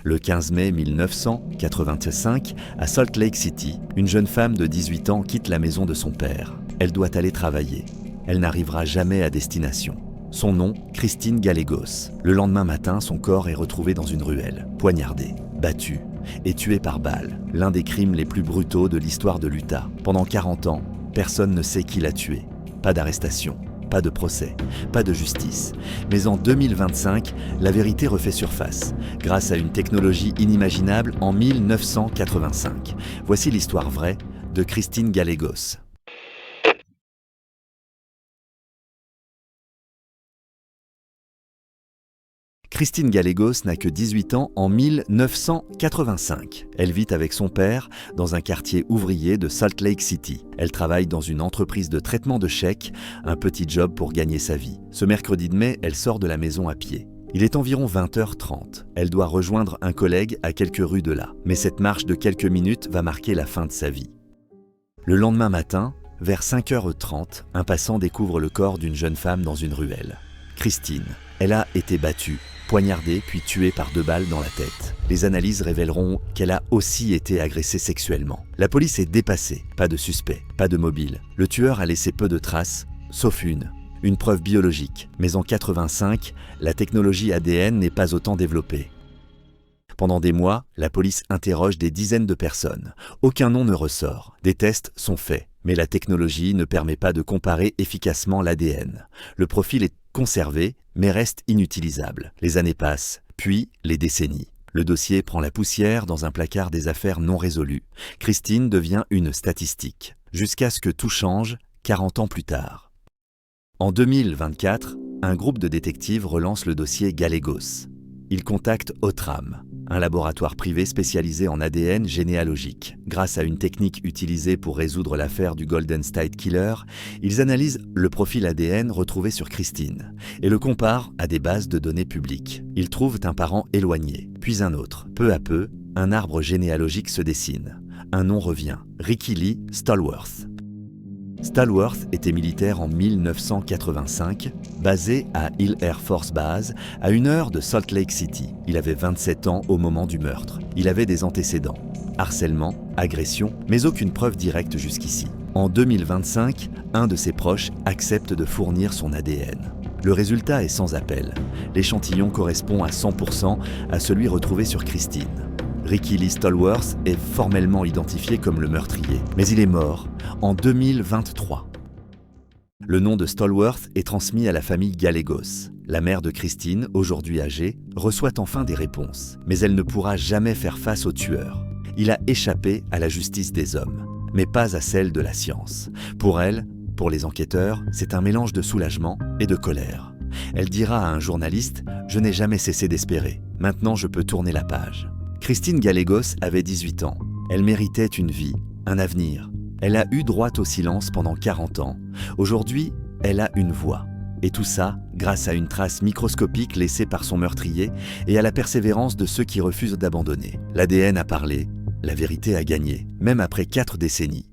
Le 15 mai 1985, à Salt Lake City, une jeune femme de 18 ans quitte la maison de son père. Elle doit aller travailler. Elle n'arrivera jamais à destination. Son nom, Christine Gallegos. Le lendemain matin, son corps est retrouvé dans une ruelle, poignardé, battu et tué par balle. L'un des crimes les plus brutaux de l'histoire de l'Utah. Pendant 40 ans, personne ne sait qui l'a tué. Pas d'arrestation, pas de procès, pas de justice. Mais en 2025, la vérité refait surface, grâce à une technologie inimaginable en 1985. Voici l'histoire vraie de Christine Gallegos. Christine Gallegos n'a que 18 ans en 1985. Elle vit avec son père dans un quartier ouvrier de Salt Lake City. Elle travaille dans une entreprise de traitement de chèques, un petit job pour gagner sa vie. Ce mercredi de mai, elle sort de la maison à pied. Il est environ 20h30. Elle doit rejoindre un collègue à quelques rues de là. Mais cette marche de quelques minutes va marquer la fin de sa vie. Le lendemain matin, vers 5h30, un passant découvre le corps d'une jeune femme dans une ruelle. Christine, elle a été battue, poignardée puis tuée par 2 balles dans la tête. Les analyses révéleront qu'elle a aussi été agressée sexuellement. La police est dépassée, pas de suspect, pas de mobile. Le tueur a laissé peu de traces, sauf une preuve biologique. Mais en 85, la technologie ADN n'est pas autant développée. Pendant des mois, la police interroge des dizaines de personnes. Aucun nom ne ressort. Des tests sont faits, mais la technologie ne permet pas de comparer efficacement l'ADN. Le profil est conservé, mais reste inutilisable. Les années passent, puis les décennies. Le dossier prend la poussière dans un placard des affaires non résolues. Christine devient une statistique, jusqu'à ce que tout change 40 ans plus tard. En 2024, un groupe de détectives relance le dossier Gallegos. Ils contactent Outram, un laboratoire privé spécialisé en ADN généalogique. Grâce à une technique utilisée pour résoudre l'affaire du Golden State Killer, ils analysent le profil ADN retrouvé sur Christine et le comparent à des bases de données publiques. Ils trouvent un parent éloigné, puis un autre. Peu à peu, un arbre généalogique se dessine. Un nom revient, Ricky Lee Stallworth. Stallworth était militaire en 1985, basé à Hill Air Force Base, à 1 heure de Salt Lake City. Il avait 27 ans au moment du meurtre. Il avait des antécédents, harcèlement, agression, mais aucune preuve directe jusqu'ici. En 2025, un de ses proches accepte de fournir son ADN. Le résultat est sans appel. L'échantillon correspond à 100% à celui retrouvé sur Christine. Ricky Lee Stallworth est formellement identifié comme le meurtrier, mais il est mort en 2023. Le nom de Stallworth est transmis à la famille Gallegos. La mère de Christine, aujourd'hui âgée, reçoit enfin des réponses, mais elle ne pourra jamais faire face au tueur. Il a échappé à la justice des hommes, mais pas à celle de la science. Pour elle, pour les enquêteurs, c'est un mélange de soulagement et de colère. Elle dira à un journaliste « Je n'ai jamais cessé d'espérer. Maintenant, je peux tourner la page. » Christine Gallegos avait 18 ans. Elle méritait une vie, un avenir. Elle a eu droit au silence pendant 40 ans. Aujourd'hui, elle a une voix. Et tout ça grâce à une trace microscopique laissée par son meurtrier et à la persévérance de ceux qui refusent d'abandonner. L'ADN a parlé, la vérité a gagné, même après 4 décennies.